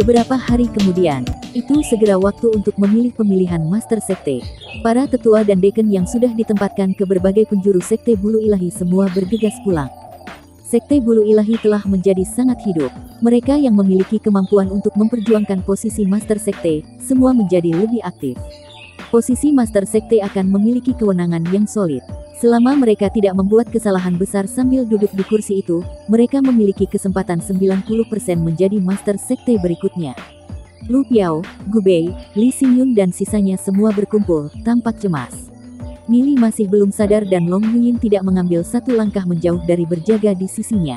Beberapa hari kemudian, itu segera waktu untuk memilih pemilihan Master Sekte. Para tetua dan deken yang sudah ditempatkan ke berbagai penjuru Sekte Bulu Ilahi semua bergegas pulang. Sekte Bulu Ilahi telah menjadi sangat hidup. Mereka yang memiliki kemampuan untuk memperjuangkan posisi Master Sekte, semua menjadi lebih aktif. Posisi Master Sekte akan memiliki kewenangan yang solid. Selama mereka tidak membuat kesalahan besar sambil duduk di kursi itu, mereka memiliki kesempatan 90% menjadi Master Sekte berikutnya. Lu Piao, Gu Bei, Li Xingyun dan sisanya semua berkumpul, tampak cemas. Nili masih belum sadar dan Long Yuyin tidak mengambil satu langkah menjauh dari berjaga di sisinya.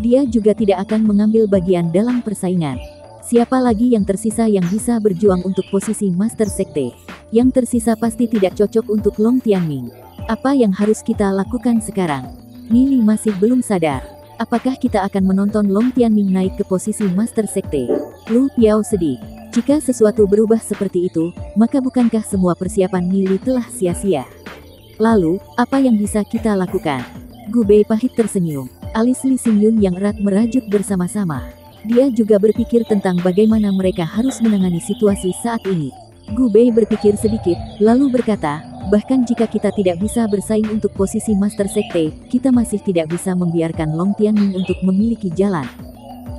Dia juga tidak akan mengambil bagian dalam persaingan. Siapa lagi yang tersisa yang bisa berjuang untuk posisi Master Sekte? Yang tersisa pasti tidak cocok untuk Long Tianming. Apa yang harus kita lakukan sekarang? Nili masih belum sadar. Apakah kita akan menonton Long Tianming naik ke posisi Master Sekte? Lu Piao sedih. Jika sesuatu berubah seperti itu, maka bukankah semua persiapan Nili telah sia-sia? Lalu, apa yang bisa kita lakukan? Gu Bei pahit tersenyum. Alis Li Xingyun yang erat merajut bersama-sama. Dia juga berpikir tentang bagaimana mereka harus menangani situasi saat ini. Gu Bei berpikir sedikit, lalu berkata, bahkan jika kita tidak bisa bersaing untuk posisi Master Sekte, kita masih tidak bisa membiarkan Long Tianming untuk memiliki jalan.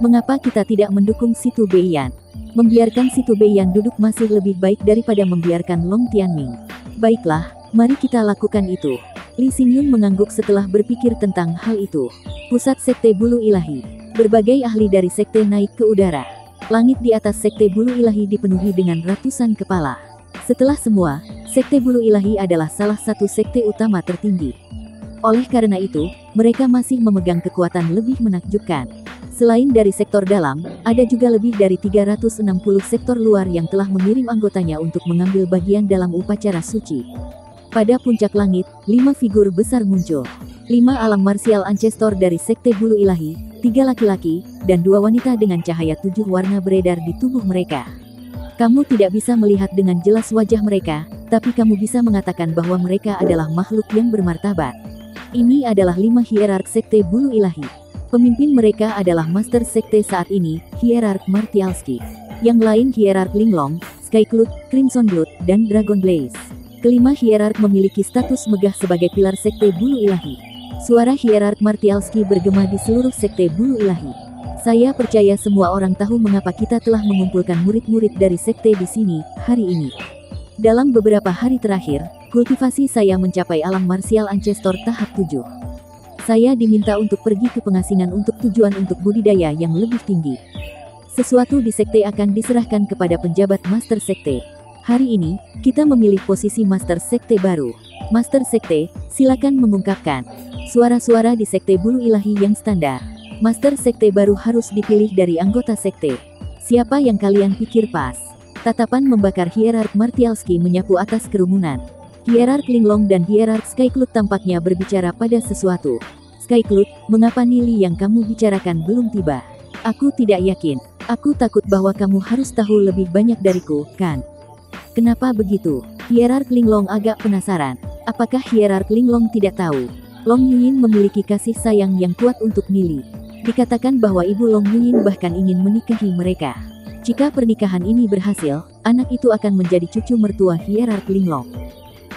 Mengapa kita tidak mendukung Situ Beiyan? Membiarkan Situ Beiyan duduk masih lebih baik daripada membiarkan Long Tianming. Baiklah, mari kita lakukan itu. Li Xingyun mengangguk setelah berpikir tentang hal itu. Pusat Sekte Bulu Ilahi. Berbagai ahli dari sekte naik ke udara. Langit di atas Sekte Bulu Ilahi dipenuhi dengan ratusan kepala. Setelah semua, Sekte Bulu Ilahi adalah salah satu sekte utama tertinggi. Oleh karena itu, mereka masih memegang kekuatan lebih menakjubkan. Selain dari sektor dalam, ada juga lebih dari 360 sektor luar yang telah mengirim anggotanya untuk mengambil bagian dalam upacara suci. Pada puncak langit, 5 figur besar muncul. 5 alam marsial ancestor dari Sekte Bulu Ilahi, 3 laki-laki, dan 2 wanita dengan cahaya 7 warna beredar di tubuh mereka. Kamu tidak bisa melihat dengan jelas wajah mereka, tapi kamu bisa mengatakan bahwa mereka adalah makhluk yang bermartabat. Ini adalah 5 hierark Sekte Bulu Ilahi. Pemimpin mereka adalah Master Sekte saat ini, Hierark Martialski. Yang lain Hierark Linglong, Skycloud, Crimson Blood, dan Dragon Blaze. Kelima hierark memiliki status megah sebagai pilar Sekte Bulu Ilahi. Suara Hierark Martialski bergema di seluruh Sekte Bulu Ilahi. Saya percaya semua orang tahu mengapa kita telah mengumpulkan murid-murid dari sekte di sini, hari ini. Dalam beberapa hari terakhir, kultivasi saya mencapai alam marsial ancestor tahap 7. Saya diminta untuk pergi ke pengasingan untuk tujuan untuk budidaya yang lebih tinggi. Sesuatu di sekte akan diserahkan kepada penjabat Master Sekte. Hari ini, kita memilih posisi Master Sekte baru. Master Sekte, silakan mengungkapkan. Suara-suara di Sekte Bulu Ilahi yang standar. Master Sekte baru harus dipilih dari anggota sekte. Siapa yang kalian pikir pas? Tatapan membakar Hierark Martialski menyapu atas kerumunan. Hierark Linglong dan Hierark Skycloud tampaknya berbicara pada sesuatu. Skycloud, mengapa Nili yang kamu bicarakan belum tiba? Aku tidak yakin. Aku takut bahwa kamu harus tahu lebih banyak dariku, kan? Kenapa begitu? Hierark Linglong agak penasaran. Apakah Hierark Linglong tidak tahu? Long Yuyin memiliki kasih sayang yang kuat untuk Nili. Dikatakan bahwa ibu Long Yuyin bahkan ingin menikahi mereka. Jika pernikahan ini berhasil, anak itu akan menjadi cucu mertua Hierark Linglong.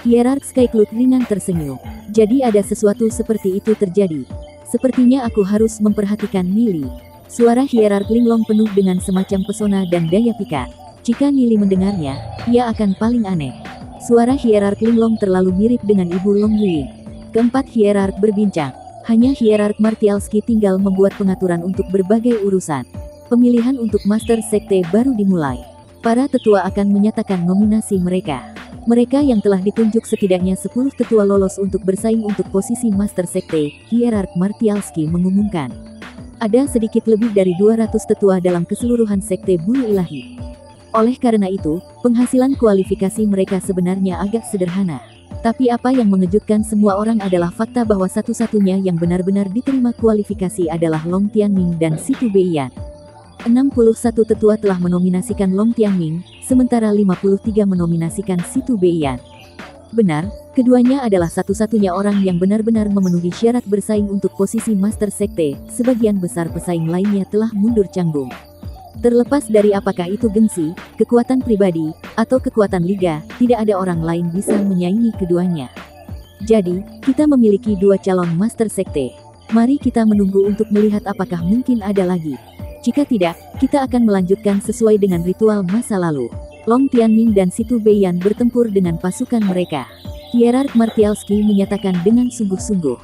Hierark Skycloud ringan tersenyum. Jadi ada sesuatu seperti itu terjadi. Sepertinya aku harus memperhatikan Nili. Suara Hierark Linglong penuh dengan semacam pesona dan daya pikat. Jika Nili mendengarnya, ia akan paling aneh. Suara Hierark Linglong terlalu mirip dengan ibu Long Yuyin. Keempat hierark berbincang. Hanya Hierark Martialski tinggal membuat pengaturan untuk berbagai urusan. Pemilihan untuk Master Sekte baru dimulai. Para tetua akan menyatakan nominasi mereka. Mereka yang telah ditunjuk setidaknya 10 tetua lolos untuk bersaing untuk posisi Master Sekte, Hierark Martialski mengumumkan. Ada sedikit lebih dari 200 tetua dalam keseluruhan Sekte Bulu Ilahi. Oleh karena itu, penghasilan kualifikasi mereka sebenarnya agak sederhana. Tapi apa yang mengejutkan semua orang adalah fakta bahwa satu-satunya yang benar-benar diterima kualifikasi adalah Long Tianming dan Situ Beiyan. 61 tetua telah menominasikan Long Tianming, sementara 53 menominasikan Situ Beiyan. Benar, keduanya adalah satu-satunya orang yang benar-benar memenuhi syarat bersaing untuk posisi Master Sekte, sebagian besar pesaing lainnya telah mundur canggung. Terlepas dari apakah itu gengsi, kekuatan pribadi, atau kekuatan liga, tidak ada orang lain bisa menyaingi keduanya. Jadi, kita memiliki dua calon Master Sekte. Mari kita menunggu untuk melihat apakah mungkin ada lagi. Jika tidak, kita akan melanjutkan sesuai dengan ritual masa lalu. Long Tianming dan Situ Beiyan bertempur dengan pasukan mereka. Hierarch Martialski menyatakan dengan sungguh-sungguh.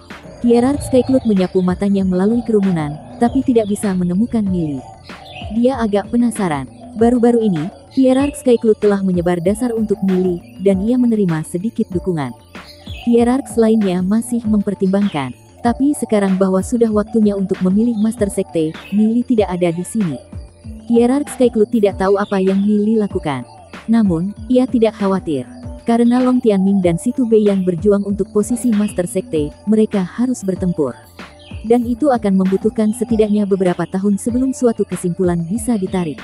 Hierarch Skycloud menyapu matanya melalui kerumunan, tapi tidak bisa menemukan Nili. Dia agak penasaran. Baru-baru ini, Hierarch Skycloud telah menyebar dasar untuk Nili, dan ia menerima sedikit dukungan. Hierarch lainnya masih mempertimbangkan. Tapi sekarang bahwa sudah waktunya untuk memilih Master Sekte, Nili tidak ada di sini. Hierarch Skycloud tidak tahu apa yang Nili lakukan. Namun, ia tidak khawatir. Karena Long Tianming dan Situ Beiyan berjuang untuk posisi Master Sekte, mereka harus bertempur. Dan itu akan membutuhkan setidaknya beberapa tahun sebelum suatu kesimpulan bisa ditarik.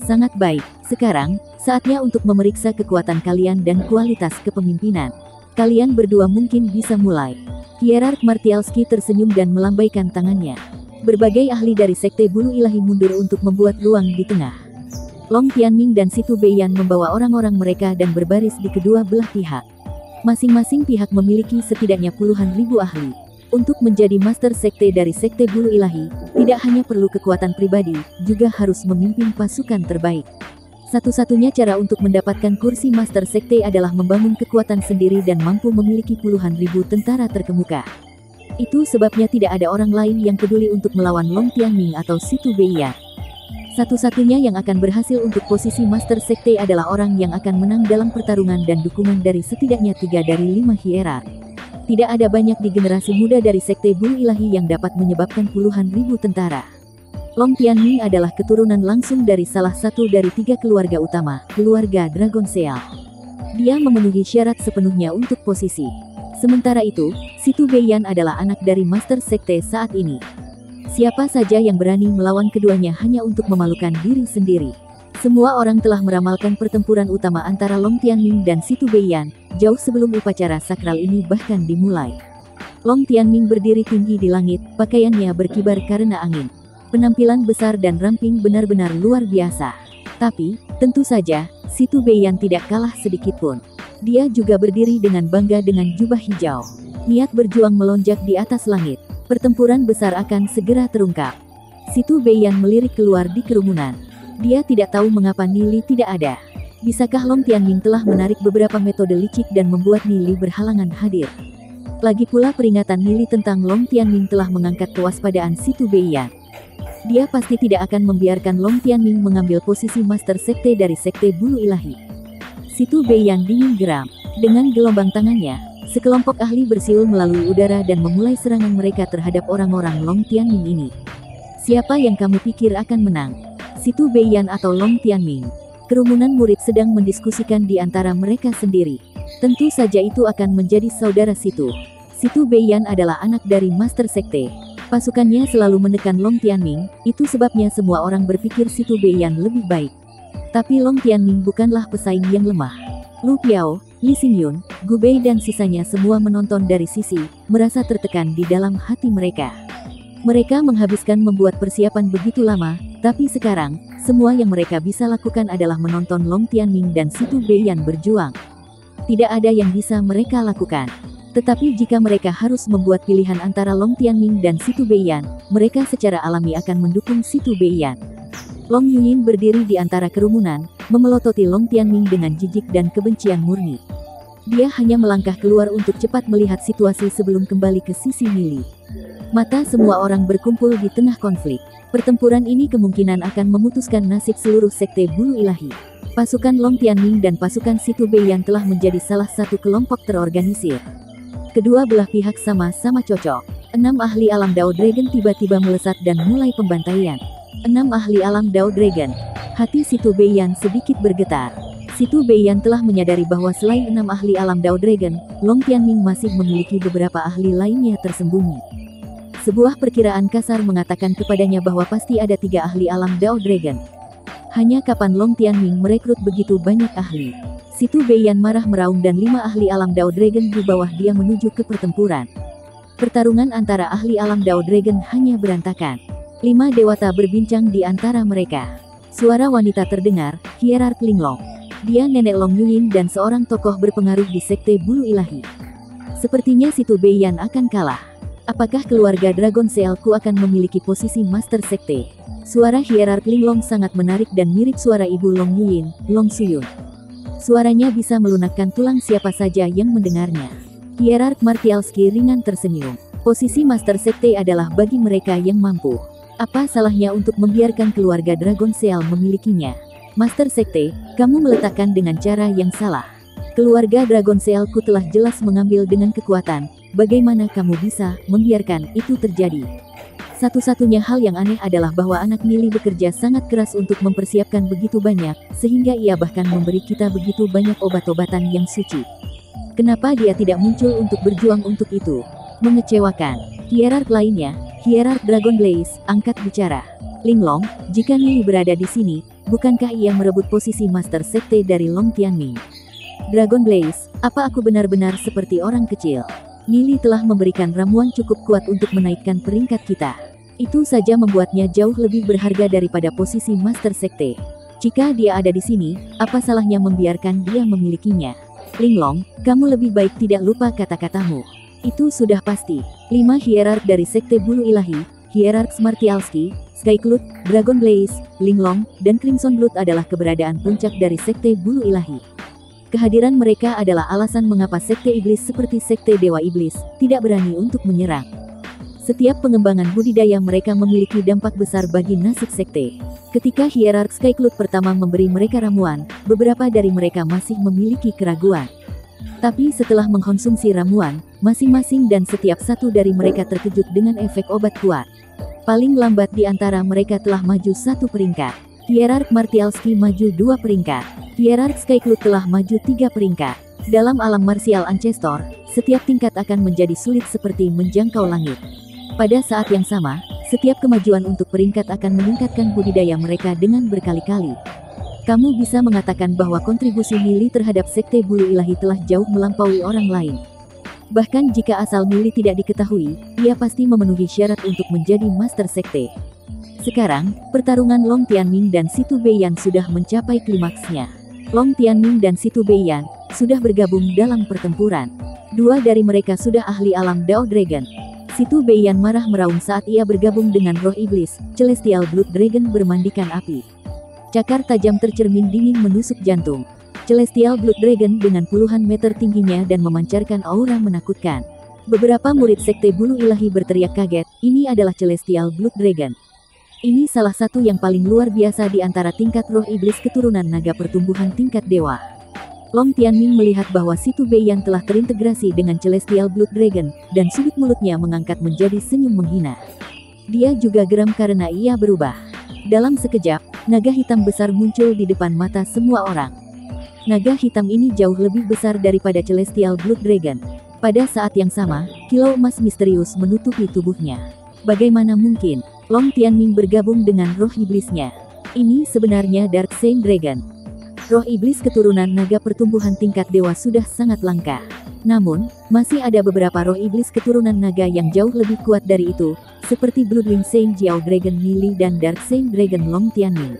Sangat baik, sekarang, saatnya untuk memeriksa kekuatan kalian dan kualitas kepemimpinan. Kalian berdua mungkin bisa mulai. Hierarch Martialski tersenyum dan melambaikan tangannya. Berbagai ahli dari Sekte Bulu Ilahi mundur untuk membuat ruang di tengah. Long Tianming dan Situ Beiyan membawa orang-orang mereka dan berbaris di kedua belah pihak. Masing-masing pihak memiliki setidaknya puluhan ribu ahli. Untuk menjadi Master Sekte dari Sekte Bulu Ilahi, tidak hanya perlu kekuatan pribadi, juga harus memimpin pasukan terbaik. Satu-satunya cara untuk mendapatkan kursi Master Sekte adalah membangun kekuatan sendiri dan mampu memiliki puluhan ribu tentara terkemuka. Itu sebabnya tidak ada orang lain yang peduli untuk melawan Long Tianming atau Situ Beiyan. Satu-satunya yang akan berhasil untuk posisi Master Sekte adalah orang yang akan menang dalam pertarungan dan dukungan dari setidaknya 3 dari 5 hierark. Tidak ada banyak di generasi muda dari Sekte Bulu Ilahi yang dapat menyebabkan puluhan ribu tentara. Long Tianming adalah keturunan langsung dari salah satu dari 3 keluarga utama, keluarga Dragon Seal. Dia memenuhi syarat sepenuhnya untuk posisi. Sementara itu, Situ Beiyan adalah anak dari Master Sekte saat ini. Siapa saja yang berani melawan keduanya hanya untuk memalukan diri sendiri. Semua orang telah meramalkan pertempuran utama antara Long Tianming dan Situ Beiyan, jauh sebelum upacara sakral ini bahkan dimulai. Long Tianming berdiri tinggi di langit, pakaiannya berkibar karena angin. Penampilan besar dan ramping benar-benar luar biasa. Tapi, tentu saja, Situ Beiyan tidak kalah sedikitpun. Dia juga berdiri dengan bangga dengan jubah hijau. Niat berjuang melonjak di atas langit. Pertempuran besar akan segera terungkap. Situ Beiyan melirik keluar di kerumunan. Dia tidak tahu mengapa Nili tidak ada. Bisakah Long Tianming telah menarik beberapa metode licik dan membuat Nili berhalangan hadir? Lagi pula peringatan Nili tentang Long Tianming telah mengangkat kewaspadaan Situ Beiyan. Dia pasti tidak akan membiarkan Long Tianming mengambil posisi Master Sekte dari Sekte Bulu Ilahi. Situ Beiyan dingin geram. Dengan gelombang tangannya, sekelompok ahli bersiul melalui udara dan memulai serangan mereka terhadap orang-orang Long Tianming ini. Siapa yang kamu pikir akan menang? Situ Beiyan atau Long Tianming? Kerumunan murid sedang mendiskusikan di antara mereka sendiri. Tentu saja itu akan menjadi saudara Situ. Situ Beiyan adalah anak dari Master Sekte. Pasukannya selalu menekan Long Tianming, itu sebabnya semua orang berpikir Situ Beiyan lebih baik. Tapi Long Tianming bukanlah pesaing yang lemah. Lu Piao, Li Xingyun, Gu Bei dan sisanya semua menonton dari sisi, merasa tertekan di dalam hati mereka. Mereka menghabiskan membuat persiapan begitu lama, tapi sekarang, semua yang mereka bisa lakukan adalah menonton Long Tianming dan Situ Beiyan berjuang. Tidak ada yang bisa mereka lakukan. Tetapi jika mereka harus membuat pilihan antara Long Tianming dan Situ Beiyan, mereka secara alami akan mendukung Situ Beiyan. Long Yuyin berdiri di antara kerumunan, memelototi Long Tianming dengan jijik dan kebencian murni. Dia hanya melangkah keluar untuk cepat melihat situasi sebelum kembali ke sisi Nili. Mata semua orang berkumpul di tengah konflik. Pertempuran ini kemungkinan akan memutuskan nasib seluruh Sekte Bulu Ilahi. Pasukan Long Tianming dan pasukan Situ Beiyan telah menjadi salah satu kelompok terorganisir. Kedua belah pihak sama-sama cocok. 6 ahli alam Dao Dragon tiba-tiba melesat dan mulai pembantaian. 6 ahli alam Dao Dragon. Hati Situ Beiyan sedikit bergetar. Situ Beiyan telah menyadari bahwa selain 6 ahli alam Dao Dragon, Long Tianming masih memiliki beberapa ahli lainnya tersembunyi. Sebuah perkiraan kasar mengatakan kepadanya bahwa pasti ada 3 ahli alam Dao Dragon. Hanya kapan Long Tianming merekrut begitu banyak ahli? Situ Beiyan marah meraung dan 5 ahli alam Dao Dragon di bawah dia menuju ke pertempuran. Pertarungan antara ahli alam Dao Dragon hanya berantakan. 5 dewata berbincang di antara mereka. Suara wanita terdengar, hierark Linglong. Dia nenek Long Yuyin dan seorang tokoh berpengaruh di Sekte Bulu Ilahi. Sepertinya Situ Beiyan akan kalah. Apakah keluarga Dragon Sealku akan memiliki posisi Master Sekte? Suara hierark Linglong sangat menarik dan mirip suara ibu Long Yuyin, Long Suyun. Suaranya bisa melunakkan tulang siapa saja yang mendengarnya. Hierark Martialski ringan tersenyum. Posisi Master Sekte adalah bagi mereka yang mampu. Apa salahnya untuk membiarkan keluarga Dragon Seal memilikinya? Master Sekte, kamu meletakkan dengan cara yang salah. Keluarga Dragon Sealku telah jelas mengambil dengan kekuatan. Bagaimana kamu bisa membiarkan itu terjadi? Satu-satunya hal yang aneh adalah bahwa anak Mili bekerja sangat keras untuk mempersiapkan begitu banyak, sehingga ia bahkan memberi kita begitu banyak obat-obatan yang suci. Kenapa dia tidak muncul untuk berjuang untuk itu? Mengecewakan. Hierark lainnya, hierark Dragon Blaze, angkat bicara. Linglong, jika Mili berada di sini, bukankah ia merebut posisi Master Sekte dari Long Tianming? Dragon Blaze, apa aku benar-benar seperti orang kecil? Mili telah memberikan ramuan cukup kuat untuk menaikkan peringkat kita. Itu saja membuatnya jauh lebih berharga daripada posisi Master Sekte. Jika dia ada di sini, apa salahnya membiarkan dia memilikinya? Linglong, kamu lebih baik tidak lupa kata-katamu. Itu sudah pasti. 5 hierark dari Sekte Bulu Ilahi, hierark Martialski, Skycloud, Dragon Blaze, Linglong, dan Crimson Blood adalah keberadaan puncak dari Sekte Bulu Ilahi. Kehadiran mereka adalah alasan mengapa Sekte Iblis seperti Sekte Dewa Iblis tidak berani untuk menyerang. Setiap pengembangan budidaya mereka memiliki dampak besar bagi nasib Sekte. Ketika hierark Skycloud pertama memberi mereka ramuan, beberapa dari mereka masih memiliki keraguan. Tapi setelah mengkonsumsi ramuan, masing-masing dan setiap satu dari mereka terkejut dengan efek obat kuat. Paling lambat di antara mereka telah maju 1 peringkat. Hierark Martialski maju 2 peringkat. Hierark Skycloud telah maju 3 peringkat. Dalam alam martial Ancestor, setiap tingkat akan menjadi sulit seperti menjangkau langit. Pada saat yang sama, setiap kemajuan untuk peringkat akan meningkatkan budidaya mereka dengan berkali-kali. Kamu bisa mengatakan bahwa kontribusi Mili terhadap Sekte Bulu Ilahi telah jauh melampaui orang lain. Bahkan jika asal Mili tidak diketahui, ia pasti memenuhi syarat untuk menjadi Master Sekte. Sekarang, pertarungan Long Tianming dan Situ Beiyan sudah mencapai klimaksnya. Long Tianming dan Situ Beiyan sudah bergabung dalam pertempuran. 2 dari mereka sudah ahli alam Dao Dragon. Situ Beiyan marah meraung saat ia bergabung dengan roh iblis, Celestial Blood Dragon bermandikan api. Cakar tajam tercermin dingin menusuk jantung. Celestial Blood Dragon dengan puluhan meter tingginya dan memancarkan aura menakutkan. Beberapa murid Sekte Bulu Ilahi berteriak kaget, ini adalah Celestial Blood Dragon. Ini salah satu yang paling luar biasa di antara tingkat roh iblis keturunan naga pertumbuhan tingkat dewa. Long Tianming melihat bahwa Situ Beiyan telah terintegrasi dengan Celestial Blood Dragon, dan sudut mulutnya mengangkat menjadi senyum menghina. Dia juga geram karena ia berubah. Dalam sekejap, naga hitam besar muncul di depan mata semua orang. Naga hitam ini jauh lebih besar daripada Celestial Blood Dragon. Pada saat yang sama, kilau emas misterius menutupi tubuhnya. Bagaimana mungkin Long Tianming bergabung dengan roh iblisnya? Ini sebenarnya Dark Saint Dragon. Roh iblis keturunan naga pertumbuhan tingkat dewa sudah sangat langka. Namun, masih ada beberapa roh iblis keturunan naga yang jauh lebih kuat dari itu, seperti Bloodwing Saint Jiao Dragon Mili dan Dark Saint Dragon Long Tianming.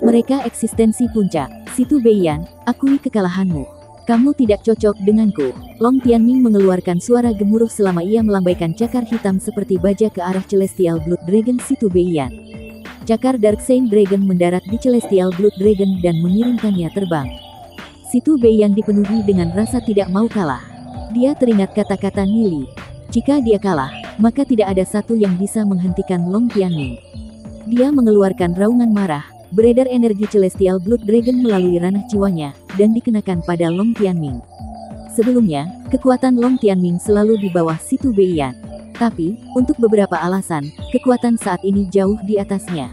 Mereka eksistensi puncak. Situ Beiyan, akui kekalahanmu. Kamu tidak cocok denganku. Long Tianming mengeluarkan suara gemuruh selama ia melambaikan cakar hitam seperti baja ke arah Celestial Blood Dragon Situ Beiyan. Cakar Dark Saint Dragon mendarat di Celestial Blood Dragon dan mengirimkannya terbang. Situ Beiyan dipenuhi dengan rasa tidak mau kalah. Dia teringat kata-kata Mili. Jika dia kalah, maka tidak ada satu yang bisa menghentikan Long Tianming. Dia mengeluarkan raungan marah, beredar energi Celestial Blood Dragon melalui ranah jiwanya, dan dikenakan pada Long Tianming. Sebelumnya, kekuatan Long Tianming selalu di bawah Situ Beiyan. Tapi, untuk beberapa alasan, kekuatan saat ini jauh di atasnya.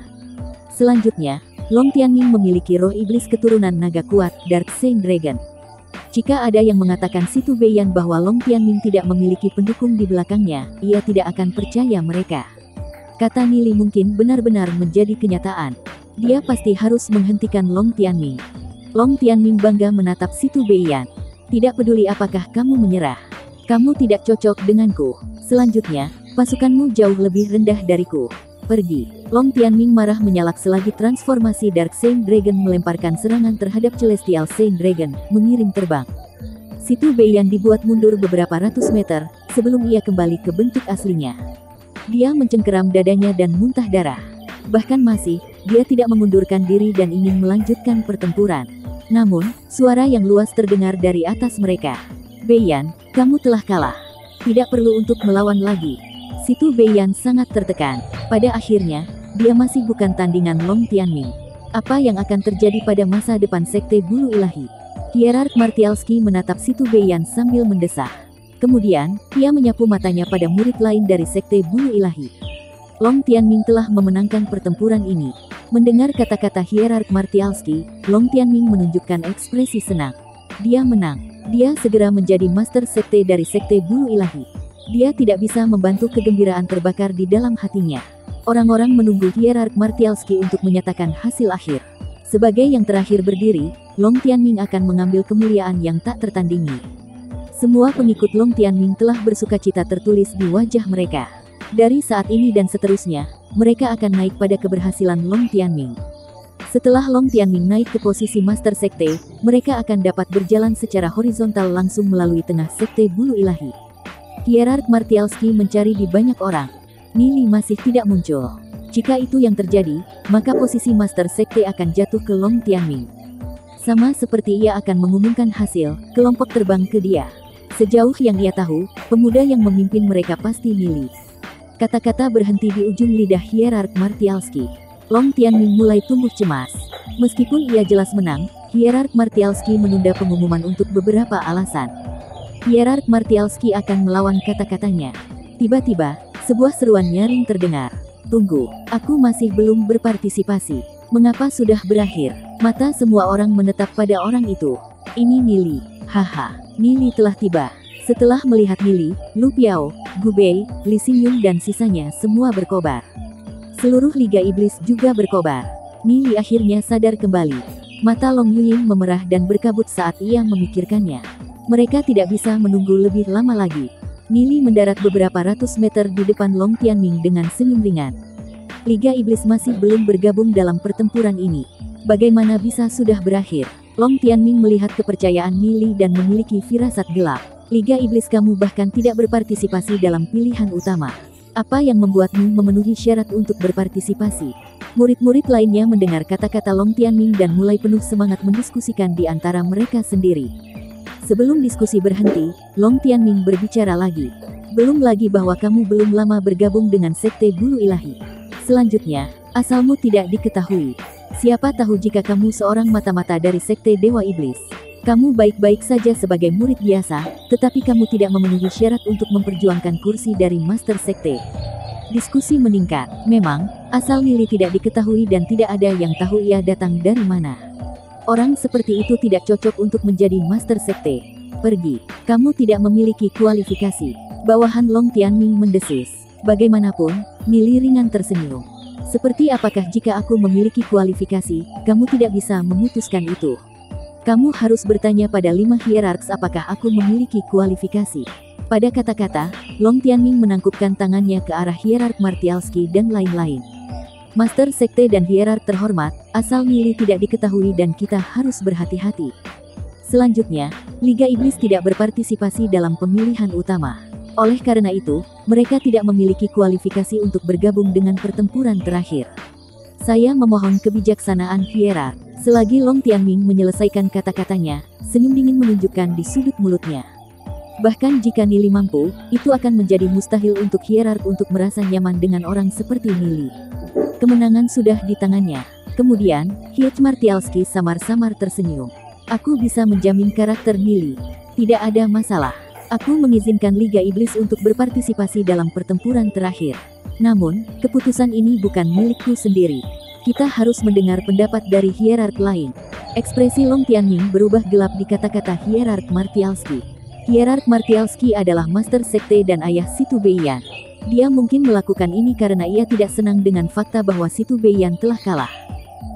Selanjutnya, Long Tianming memiliki roh iblis keturunan naga kuat, Dark Saint Dragon. Jika ada yang mengatakan Situ Beiyan bahwa Long Tianming tidak memiliki pendukung di belakangnya, ia tidak akan percaya mereka. Kata Nili mungkin benar-benar menjadi kenyataan. Dia pasti harus menghentikan Long Tianming. Long Tianming bangga menatap Situ Beiyan. Tidak peduli apakah kamu menyerah. Kamu tidak cocok denganku. Selanjutnya, pasukanmu jauh lebih rendah dariku. Pergi. Long Tianming marah menyalak selagi transformasi Dark Saint Dragon melemparkan serangan terhadap Celestial Saint Dragon, mengirim terbang. Situ Beiyan dibuat mundur beberapa ratus meter, sebelum ia kembali ke bentuk aslinya. Dia mencengkeram dadanya dan muntah darah. Bahkan masih, dia tidak mengundurkan diri dan ingin melanjutkan pertempuran. Namun, suara yang luas terdengar dari atas mereka. Beiyan, kamu telah kalah. Tidak perlu untuk melawan lagi. Situ Beiyan sangat tertekan. Pada akhirnya, dia masih bukan tandingan Long Tianming. Apa yang akan terjadi pada masa depan Sekte Bulu Ilahi? Hierark Martialski menatap Situ Beiyan sambil mendesah. Kemudian, ia menyapu matanya pada murid lain dari Sekte Bulu Ilahi. Long Tianming telah memenangkan pertempuran ini. Mendengar kata-kata Hierark Martialski, Long Tianming menunjukkan ekspresi senang. Dia menang. Dia segera menjadi Master Sekte dari Sekte Bulu Ilahi. Dia tidak bisa membantu kegembiraan terbakar di dalam hatinya. Orang-orang menunggu Hierark Martialski untuk menyatakan hasil akhir. Sebagai yang terakhir berdiri, Long Tianming akan mengambil kemuliaan yang tak tertandingi. Semua pengikut Long Tianming telah bersukacita tertulis di wajah mereka. Dari saat ini dan seterusnya, mereka akan naik pada keberhasilan Long Tianming. Setelah Long Tianming naik ke posisi Master Sekte, mereka akan dapat berjalan secara horizontal langsung melalui tengah Sekte Bulu Ilahi. Hierark Martialski mencari di banyak orang. Nili masih tidak muncul. Jika itu yang terjadi, maka posisi Master Sekte akan jatuh ke Long Tianming. Sama seperti ia akan mengumumkan hasil, kelompok terbang ke dia. Sejauh yang ia tahu, pemuda yang memimpin mereka pasti Nili. Kata-kata berhenti di ujung lidah Hierark Martialski. Long Tianming mulai tumbuh cemas. Meskipun ia jelas menang, Hierark Martialski menunda pengumuman untuk beberapa alasan. Hierark Martialski akan melawan kata-katanya. Tiba-tiba, sebuah seruan nyaring terdengar. Tunggu, aku masih belum berpartisipasi. Mengapa sudah berakhir? Mata semua orang menetap pada orang itu. Ini Nili. Haha, Nili telah tiba. Setelah melihat Nili, Lu Piao, Gu Bei, Li Xingyun dan sisanya semua berkobar. Seluruh Liga Iblis juga berkobar. Nili akhirnya sadar kembali. Mata Long Yuying memerah dan berkabut saat ia memikirkannya. Mereka tidak bisa menunggu lebih lama lagi. Nili mendarat beberapa ratus meter di depan Long Tianming dengan senyum ringan. Liga Iblis masih belum bergabung dalam pertempuran ini. Bagaimana bisa sudah berakhir? Long Tianming melihat kepercayaan Nili dan memiliki firasat gelap. Liga Iblis, kamu bahkan tidak berpartisipasi dalam pilihan utama. Apa yang membuatmu memenuhi syarat untuk berpartisipasi? Murid-murid lainnya mendengar kata-kata Long Tianming dan mulai penuh semangat mendiskusikan di antara mereka sendiri. Sebelum diskusi berhenti, Long Tianming berbicara lagi. Belum lagi bahwa kamu belum lama bergabung dengan Sekte Bulu Ilahi. Selanjutnya, asalmu tidak diketahui. Siapa tahu jika kamu seorang mata-mata dari Sekte Dewa Iblis. Kamu baik-baik saja sebagai murid biasa, tetapi kamu tidak memenuhi syarat untuk memperjuangkan kursi dari Master Sekte. Diskusi meningkat. Memang, asal Nili tidak diketahui dan tidak ada yang tahu ia datang dari mana. Orang seperti itu tidak cocok untuk menjadi Master Sekte. Pergi. Kamu tidak memiliki kualifikasi. Bawahan Long Tianming mendesis. Bagaimanapun, Nili ringan tersenyum. Seperti apakah jika aku memiliki kualifikasi, kamu tidak bisa memutuskan itu. Kamu harus bertanya pada 5 hierarks apakah aku memiliki kualifikasi. Pada kata-kata, Long Tianming menangkupkan tangannya ke arah Hierark Martialski dan lain-lain. Master Sekte dan Hierark terhormat, asal Nili tidak diketahui dan kita harus berhati-hati. Selanjutnya, Liga Iblis tidak berpartisipasi dalam pemilihan utama. Oleh karena itu, mereka tidak memiliki kualifikasi untuk bergabung dengan pertempuran terakhir. Saya memohon kebijaksanaan Hierark. Selagi Long Tianming menyelesaikan kata-katanya, senyum dingin menunjukkan di sudut mulutnya. Bahkan jika Nili mampu, itu akan menjadi mustahil untuk Hierark untuk merasa nyaman dengan orang seperti Nili. Kemenangan sudah di tangannya. Kemudian, Hierark Martialski samar-samar tersenyum. Aku bisa menjamin karakter Nili. Tidak ada masalah. Aku mengizinkan Liga Iblis untuk berpartisipasi dalam pertempuran terakhir. Namun, keputusan ini bukan milikku sendiri. Kita harus mendengar pendapat dari hierark lain. Ekspresi Long Tianming berubah gelap di kata-kata Hierark Martialski. Hierark Martialski adalah Master Sekte dan ayah Situ Beiyan. Dia mungkin melakukan ini karena ia tidak senang dengan fakta bahwa Situ Beiyan telah kalah.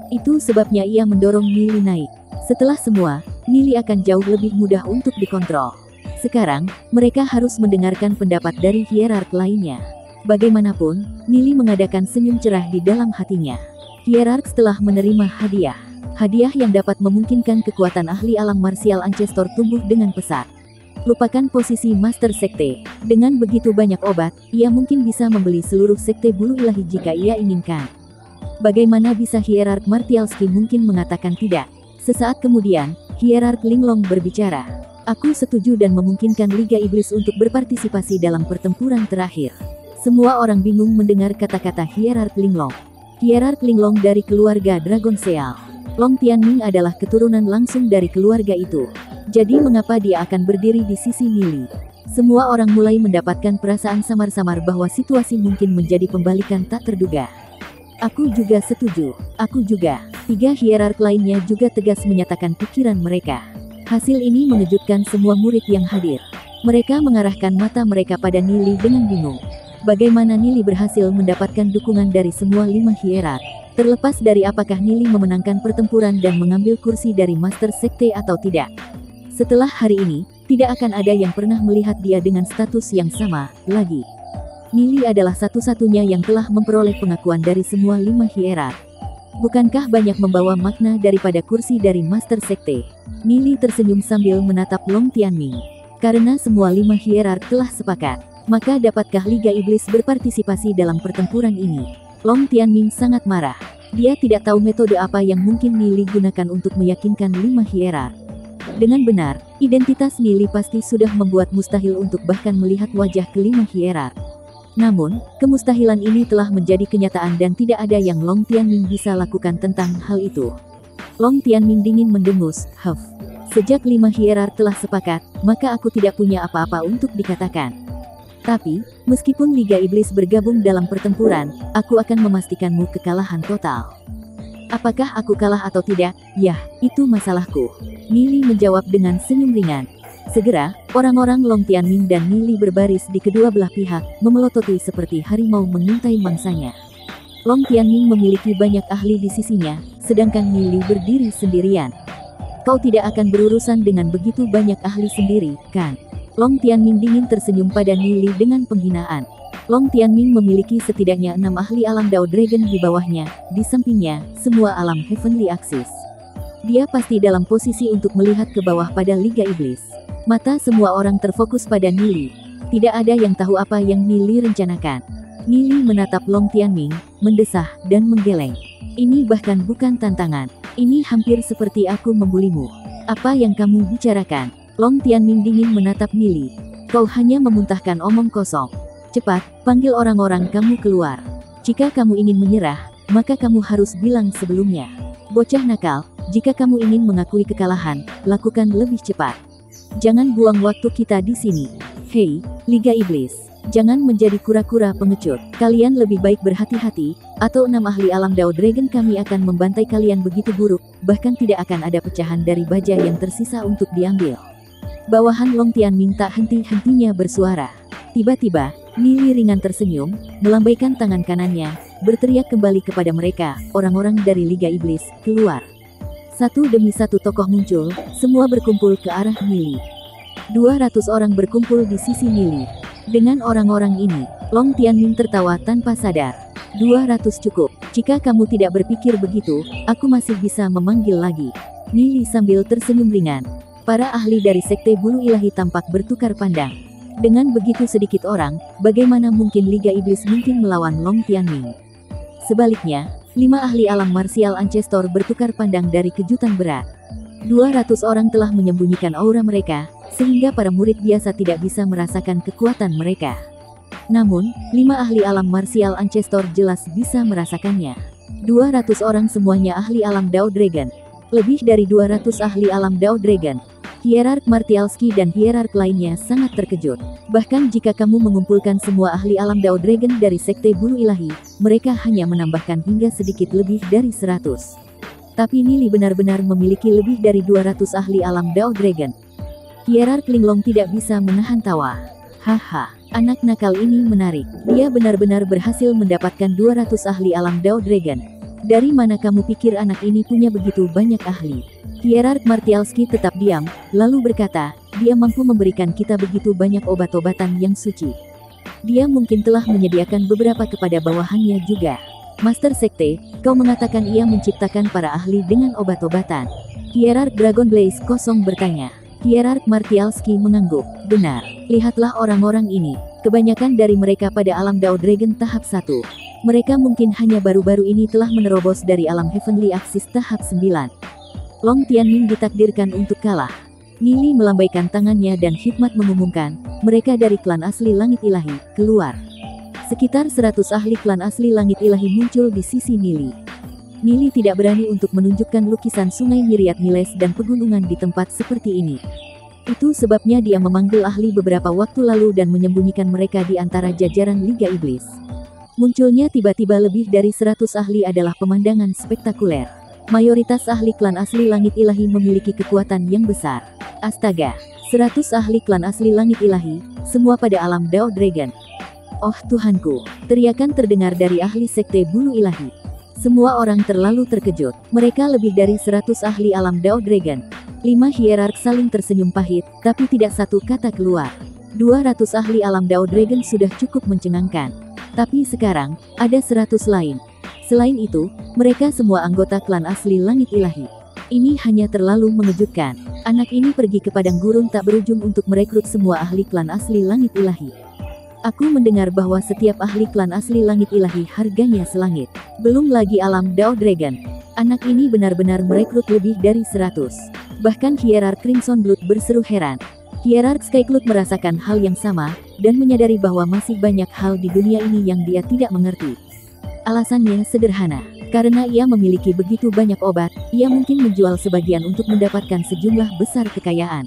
Itu sebabnya ia mendorong Nili naik. Setelah semua, Nili akan jauh lebih mudah untuk dikontrol. Sekarang, mereka harus mendengarkan pendapat dari hierark lainnya. Bagaimanapun, Nili mengadakan senyum cerah di dalam hatinya. Hierarch telah menerima hadiah. Hadiah yang dapat memungkinkan kekuatan ahli alam marsial Ancestor tumbuh dengan pesat. Lupakan posisi Master Sekte. Dengan begitu banyak obat, ia mungkin bisa membeli seluruh Sekte Bulu Ilahi jika ia inginkan. Bagaimana bisa Hierarch Martialski mungkin mengatakan tidak? Sesaat kemudian, Hierarch Linglong berbicara. Aku setuju dan memungkinkan Liga Iblis untuk berpartisipasi dalam pertempuran terakhir. Semua orang bingung mendengar kata-kata Hierarch Linglong. Hierarch Linglong dari keluarga Dragon Seal. Long Tianming adalah keturunan langsung dari keluarga itu. Jadi mengapa dia akan berdiri di sisi Nili? Semua orang mulai mendapatkan perasaan samar-samar bahwa situasi mungkin menjadi pembalikan tak terduga. Aku juga setuju. Aku juga. 3 hierark lainnya juga tegas menyatakan pikiran mereka. Hasil ini mengejutkan semua murid yang hadir. Mereka mengarahkan mata mereka pada Nili dengan bingung. Bagaimana Nili berhasil mendapatkan dukungan dari semua 5 hierark? Terlepas dari apakah Nili memenangkan pertempuran dan mengambil kursi dari Master Sekte atau tidak. Setelah hari ini, tidak akan ada yang pernah melihat dia dengan status yang sama, lagi. Nili adalah satu-satunya yang telah memperoleh pengakuan dari semua 5 hierark. Bukankah banyak membawa makna daripada kursi dari Master Sekte? Nili tersenyum sambil menatap Long Tianming. Karena semua 5 hierark telah sepakat, maka dapatkah Liga Iblis berpartisipasi dalam pertempuran ini? Long Tianming sangat marah. Dia tidak tahu metode apa yang mungkin Nili gunakan untuk meyakinkan 5 hierark. Dengan benar, identitas Nili pasti sudah membuat mustahil untuk bahkan melihat wajah ke-5 hierark. Namun, kemustahilan ini telah menjadi kenyataan dan tidak ada yang Long Tianming bisa lakukan tentang hal itu. Long Tianming dingin mendengus, "Huff. Sejak 5 hierark telah sepakat, maka aku tidak punya apa-apa untuk dikatakan. Tapi, meskipun Liga Iblis bergabung dalam pertempuran, aku akan memastikanmu kekalahan total." Apakah aku kalah atau tidak? Yah, itu masalahku. Nili menjawab dengan senyum ringan. Segera, orang-orang Long Tianming dan Nili berbaris di kedua belah pihak, memelototi seperti harimau mengintai mangsanya. Long Tianming memiliki banyak ahli di sisinya, sedangkan Nili berdiri sendirian. Kau tidak akan berurusan dengan begitu banyak ahli sendiri, kan? Long Tianming dingin tersenyum pada Nili dengan penghinaan. Long Tianming memiliki setidaknya 6 ahli alam Dao Dragon di bawahnya, di sampingnya, semua alam Heavenly Axis. Dia pasti dalam posisi untuk melihat ke bawah pada Liga Iblis. Mata semua orang terfokus pada Nili. Tidak ada yang tahu apa yang Nili rencanakan. Nili menatap Long Tianming, mendesah, dan menggeleng. Ini bahkan bukan tantangan. Ini hampir seperti aku membulimu. Apa yang kamu bicarakan? Long Tianming dingin menatap Nili. Kau hanya memuntahkan omong kosong. Cepat, panggil orang-orang kamu keluar. Jika kamu ingin menyerah, maka kamu harus bilang sebelumnya. Bocah nakal, jika kamu ingin mengakui kekalahan, lakukan lebih cepat. Jangan buang waktu kita di sini. Hei, Liga Iblis. Jangan menjadi kura-kura pengecut. Kalian lebih baik berhati-hati, atau 6 ahli alam Dao Dragon kami akan membantai kalian begitu buruk, bahkan tidak akan ada pecahan dari baja yang tersisa untuk diambil. Bawahan Long Tianming tak henti-hentinya bersuara. Tiba-tiba, Nili ringan tersenyum, melambaikan tangan kanannya, berteriak kembali kepada mereka, orang-orang dari Liga Iblis, keluar. Satu demi satu tokoh muncul, semua berkumpul ke arah Nili. 200 orang berkumpul di sisi Nili. Dengan orang-orang ini, Long Tianming tertawa tanpa sadar. 200 cukup. Jika kamu tidak berpikir begitu, aku masih bisa memanggil lagi. Nili sambil tersenyum ringan. Para ahli dari Sekte Bulu Ilahi tampak bertukar pandang. Dengan begitu sedikit orang, bagaimana mungkin Liga Iblis mungkin melawan Long Tianming? Sebaliknya, 5 ahli alam marsial Ancestor bertukar pandang dari kejutan berat. 200 orang telah menyembunyikan aura mereka, sehingga para murid biasa tidak bisa merasakan kekuatan mereka. Namun, 5 ahli alam marsial Ancestor jelas bisa merasakannya. 200 orang semuanya ahli alam Dao Dragon. Lebih dari 200 ahli alam Dao Dragon. Hierarch Martialski dan hierark lainnya sangat terkejut. Bahkan jika kamu mengumpulkan semua ahli alam Dao Dragon dari Sekte Bulu Ilahi, mereka hanya menambahkan hingga sedikit lebih dari 100. Tapi Nili benar-benar memiliki lebih dari 200 ahli alam Dao Dragon. Hierarch Linglong tidak bisa menahan tawa. Haha, anak nakal ini menarik. Dia benar-benar berhasil mendapatkan 200 ahli alam Dao Dragon. Dari mana kamu pikir anak ini punya begitu banyak ahli? Hierarch Martialski tetap diam, lalu berkata, dia mampu memberikan kita begitu banyak obat-obatan yang suci. Dia mungkin telah menyediakan beberapa kepada bawahannya juga. Master Sekte, kau mengatakan ia menciptakan para ahli dengan obat-obatan. Hierark Dragon Blaze kosong bertanya. Hierark Martialski mengangguk. Benar, lihatlah orang-orang ini. Kebanyakan dari mereka pada alam Dao Dragon tahap 1. Mereka mungkin hanya baru-baru ini telah menerobos dari alam Heavenly Axis tahap 9. Long Tianming ditakdirkan untuk kalah. Nili melambaikan tangannya dan hikmat mengumumkan, mereka dari klan asli Langit Ilahi, keluar. Sekitar 100 ahli klan asli Langit Ilahi muncul di sisi Nili. Nili tidak berani untuk menunjukkan lukisan sungai Myriad Miles dan pegunungan di tempat seperti ini. Itu sebabnya dia memanggil ahli beberapa waktu lalu dan menyembunyikan mereka di antara jajaran Liga Iblis. Munculnya tiba-tiba lebih dari 100 ahli adalah pemandangan spektakuler. Mayoritas ahli klan asli Langit Ilahi memiliki kekuatan yang besar. Astaga, 100 ahli klan asli Langit Ilahi, semua pada alam Dao Dragon. Oh Tuhanku, teriakan terdengar dari ahli Sekte Bulu Ilahi. Semua orang terlalu terkejut. Mereka lebih dari 100 ahli alam Dao Dragon. 5 hierark saling tersenyum pahit, tapi tidak satu kata keluar. 200 ahli alam Dao Dragon sudah cukup mencengangkan. Tapi sekarang, ada 100 lain. Selain itu, mereka semua anggota klan asli Langit Ilahi. Ini hanya terlalu mengejutkan. Anak ini pergi ke padang gurun tak berujung untuk merekrut semua ahli klan asli Langit Ilahi. Aku mendengar bahwa setiap ahli klan asli Langit Ilahi harganya selangit. Belum lagi alam Dao Dragon. Anak ini benar-benar merekrut lebih dari 100. Bahkan hierark Crimson Blood berseru heran. Hierark Skycloud merasakan hal yang sama, dan menyadari bahwa masih banyak hal di dunia ini yang dia tidak mengerti. Alasannya sederhana. Karena ia memiliki begitu banyak obat, ia mungkin menjual sebagian untuk mendapatkan sejumlah besar kekayaan.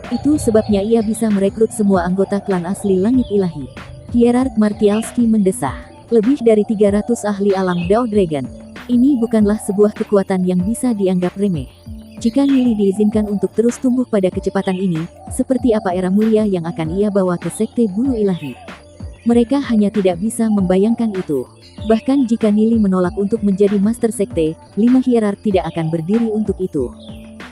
Itu sebabnya ia bisa merekrut semua anggota klan asli Langit Ilahi. Hierark Martialski mendesah. Lebih dari 300 ahli alam Dao Dragon. Ini bukanlah sebuah kekuatan yang bisa dianggap remeh. Jika Nili diizinkan untuk terus tumbuh pada kecepatan ini, seperti apa era mulia yang akan ia bawa ke Sekte Bulu Ilahi? Mereka hanya tidak bisa membayangkan itu. Bahkan jika Nili menolak untuk menjadi Master Sekte, 5 hierark tidak akan berdiri untuk itu.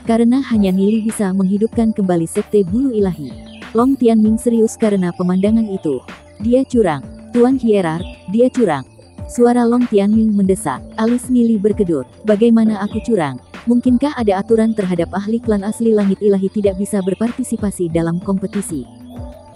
Karena hanya Nili bisa menghidupkan kembali Sekte Bulu Ilahi. Long Tianming serius karena pemandangan itu. Dia curang. Tuan hierark, dia curang. Suara Long Tianming mendesak. Alis Nili berkedut. Bagaimana aku curang? Mungkinkah ada aturan terhadap ahli klan asli Langit Ilahi tidak bisa berpartisipasi dalam kompetisi?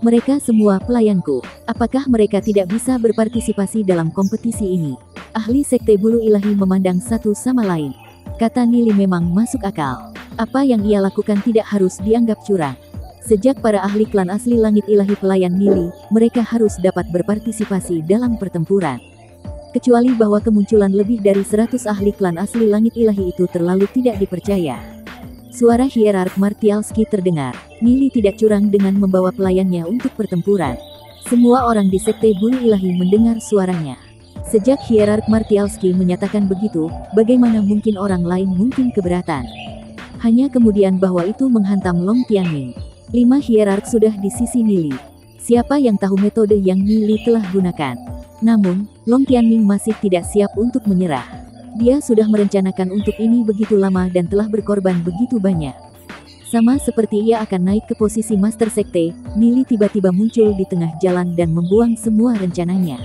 Mereka semua pelayanku. Apakah mereka tidak bisa berpartisipasi dalam kompetisi ini? Ahli Sekte Bulu Ilahi memandang satu sama lain. Kata Nili memang masuk akal. Apa yang ia lakukan tidak harus dianggap curang. Sejak para ahli klan asli Langit Ilahi pelayan Nili, mereka harus dapat berpartisipasi dalam pertempuran. Kecuali bahwa kemunculan lebih dari 100 ahli klan asli Langit Ilahi itu terlalu tidak dipercaya. Suara hierark Martialski terdengar. Nili tidak curang dengan membawa pelayannya untuk pertempuran. Semua orang di Sekte Bulu Ilahi mendengar suaranya. Sejak hierark Martialski menyatakan begitu, bagaimana mungkin orang lain mungkin keberatan? Hanya kemudian bahwa itu menghantam Long Tianming. 5 hierark sudah di sisi Nili. Siapa yang tahu metode yang Nili telah gunakan? Namun, Long Tianming masih tidak siap untuk menyerah. Dia sudah merencanakan untuk ini begitu lama dan telah berkorban begitu banyak. Sama seperti ia akan naik ke posisi Master Sekte, Nili tiba-tiba muncul di tengah jalan dan membuang semua rencananya.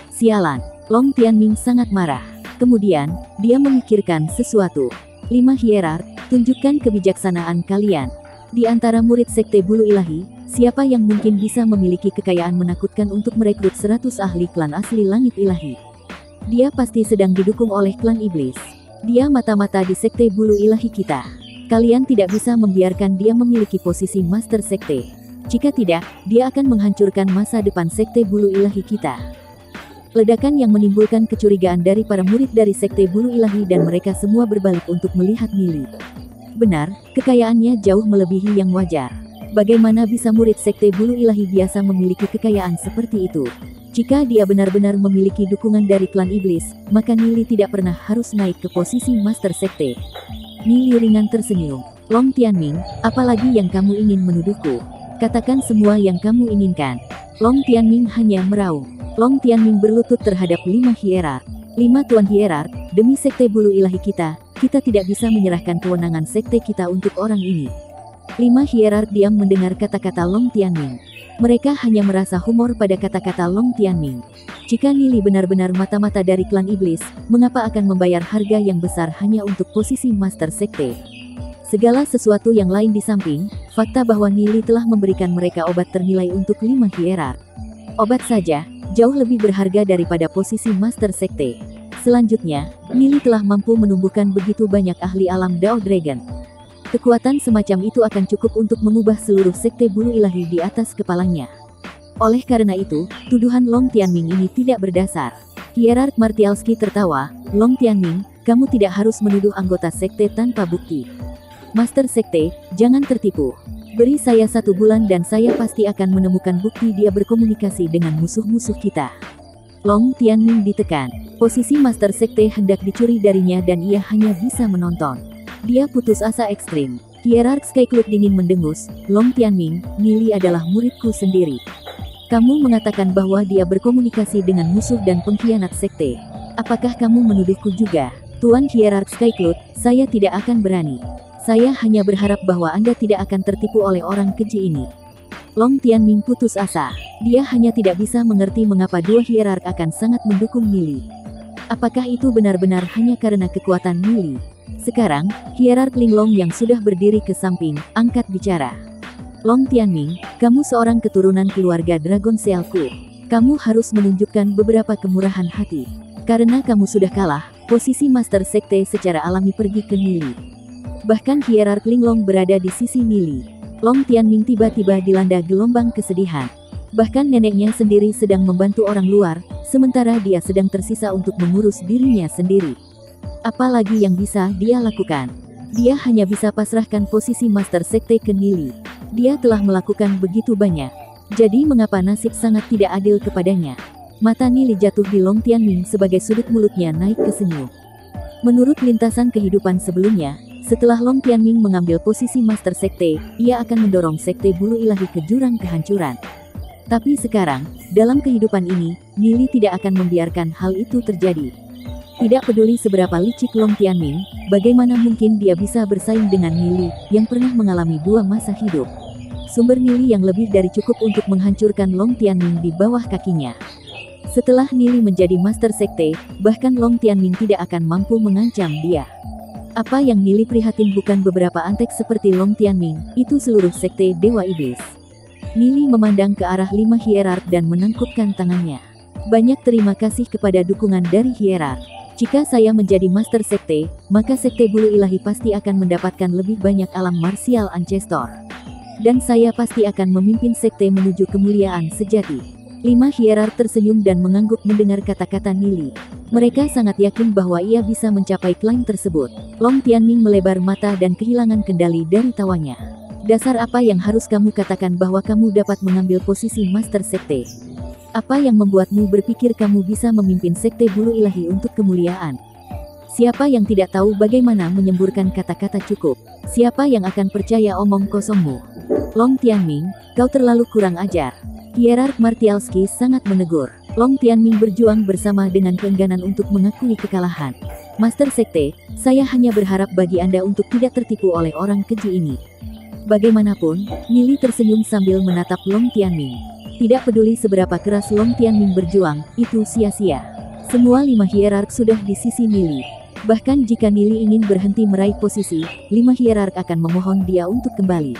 Sialan, Long Tianming sangat marah. Kemudian, dia memikirkan sesuatu. 5 hierark, tunjukkan kebijaksanaan kalian. Di antara murid Sekte Bulu Ilahi, siapa yang mungkin bisa memiliki kekayaan menakutkan untuk merekrut 100 ahli klan asli Langit Ilahi? Dia pasti sedang didukung oleh klan iblis. Dia mata-mata di Sekte Bulu Ilahi kita. Kalian tidak bisa membiarkan dia memiliki posisi Master Sekte. Jika tidak, dia akan menghancurkan masa depan Sekte Bulu Ilahi kita. Ledakan yang menimbulkan kecurigaan dari para murid dari Sekte Bulu Ilahi dan mereka semua berbalik untuk melihat Nili. Benar, kekayaannya jauh melebihi yang wajar. Bagaimana bisa murid Sekte Bulu Ilahi biasa memiliki kekayaan seperti itu? Jika dia benar-benar memiliki dukungan dari klan iblis, maka Nili tidak pernah harus naik ke posisi Master Sekte. Nili ringan tersenyum. Long Tianming, apalagi yang kamu ingin menuduhku? Katakan semua yang kamu inginkan. Long Tianming hanya meraung. Long Tianming berlutut terhadap 5 hierark. 5 tuan hierark, demi Sekte Bulu Ilahi kita tidak bisa menyerahkan kewenangan sekte kita untuk orang ini. 5 hierark diam mendengar kata-kata Long Tianming. Mereka hanya merasa humor pada kata-kata Long Tianming. Jika Nili benar-benar mata-mata dari klan iblis, mengapa akan membayar harga yang besar hanya untuk posisi Master Sekte? Segala sesuatu yang lain di samping, fakta bahwa Nili telah memberikan mereka obat ternilai untuk 5 hierark. Obat saja, jauh lebih berharga daripada posisi Master Sekte. Selanjutnya, Nili telah mampu menumbuhkan begitu banyak ahli alam Dao Dragon. Kekuatan semacam itu akan cukup untuk mengubah seluruh sekte bulu ilahi di atas kepalanya. Oleh karena itu, tuduhan Long Tianming ini tidak berdasar. Hierark Martialski tertawa, Long Tianming, kamu tidak harus menuduh anggota sekte tanpa bukti. Master Sekte, jangan tertipu. Beri saya 1 bulan dan saya pasti akan menemukan bukti dia berkomunikasi dengan musuh-musuh kita. Long Tianming ditekan. Posisi Master Sekte hendak dicuri darinya dan ia hanya bisa menonton. Dia putus asa ekstrim. Hierark Sky Cloud dingin mendengus, Long Tianming, Nili adalah muridku sendiri. Kamu mengatakan bahwa dia berkomunikasi dengan musuh dan pengkhianat sekte. Apakah kamu menuduhku juga? Tuan Hierark Sky Cloud, saya tidak akan berani. Saya hanya berharap bahwa Anda tidak akan tertipu oleh orang keji ini. Long Tianming putus asa. Dia hanya tidak bisa mengerti mengapa 2 hierark akan sangat mendukung Nili. Apakah itu benar-benar hanya karena kekuatan Nili? Sekarang, hierark Linglong yang sudah berdiri ke samping, angkat bicara. Long Tianming, kamu seorang keturunan keluarga Dragon Sealku. Kamu harus menunjukkan beberapa kemurahan hati. Karena kamu sudah kalah, posisi Master Sekte secara alami pergi ke Nili. Bahkan hierark Linglong berada di sisi Nili. Long Tianming tiba-tiba dilanda gelombang kesedihan. Bahkan neneknya sendiri sedang membantu orang luar, sementara dia sedang tersisa untuk mengurus dirinya sendiri. Apalagi yang bisa dia lakukan? Dia hanya bisa pasrahkan posisi Master Sekte ke Nili. Dia telah melakukan begitu banyak. Jadi mengapa nasib sangat tidak adil kepadanya? Mata Nili jatuh di Long Tianming sebagai sudut mulutnya naik ke senyum. Menurut lintasan kehidupan sebelumnya, setelah Long Tianming mengambil posisi Master Sekte, ia akan mendorong sekte bulu ilahi ke jurang kehancuran. Tapi sekarang, dalam kehidupan ini, Nili tidak akan membiarkan hal itu terjadi. Tidak peduli seberapa licik Long Tianming, bagaimana mungkin dia bisa bersaing dengan Nili, yang pernah mengalami 2 masa hidup. Sumber Nili yang lebih dari cukup untuk menghancurkan Long Tianming di bawah kakinya. Setelah Nili menjadi Master Sekte, bahkan Long Tianming tidak akan mampu mengancam dia. Apa yang Nili prihatin bukan beberapa antek seperti Long Tianming, itu seluruh sekte Dewa Iblis. Nili memandang ke arah 5 hierark dan menangkupkan tangannya. Banyak terima kasih kepada dukungan dari hierark. Jika saya menjadi Master Sekte, maka Sekte Bulu Ilahi pasti akan mendapatkan lebih banyak alam martial ancestor. Dan saya pasti akan memimpin Sekte menuju kemuliaan sejati. 5 hierark tersenyum dan mengangguk mendengar kata-kata Nili. Mereka sangat yakin bahwa ia bisa mencapai klaim tersebut. Long Tianming melebar mata dan kehilangan kendali dari tawanya. Dasar apa yang harus kamu katakan bahwa kamu dapat mengambil posisi Master Sekte? Apa yang membuatmu berpikir kamu bisa memimpin Sekte Bulu Ilahi untuk kemuliaan? Siapa yang tidak tahu bagaimana menyemburkan kata-kata cukup? Siapa yang akan percaya omong kosongmu? Long Tianming, kau terlalu kurang ajar. Hierark Martialski sangat menegur. Long Tianming berjuang bersama dengan keengganan untuk mengakui kekalahan. Master Sekte, saya hanya berharap bagi Anda untuk tidak tertipu oleh orang keji ini. Bagaimanapun, Nili tersenyum sambil menatap Long Tianming. Tidak peduli seberapa keras Long Tianming berjuang, itu sia-sia. Semua 5 hierark sudah di sisi Nili. Bahkan jika Nili ingin berhenti meraih posisi, 5 hierark akan memohon dia untuk kembali.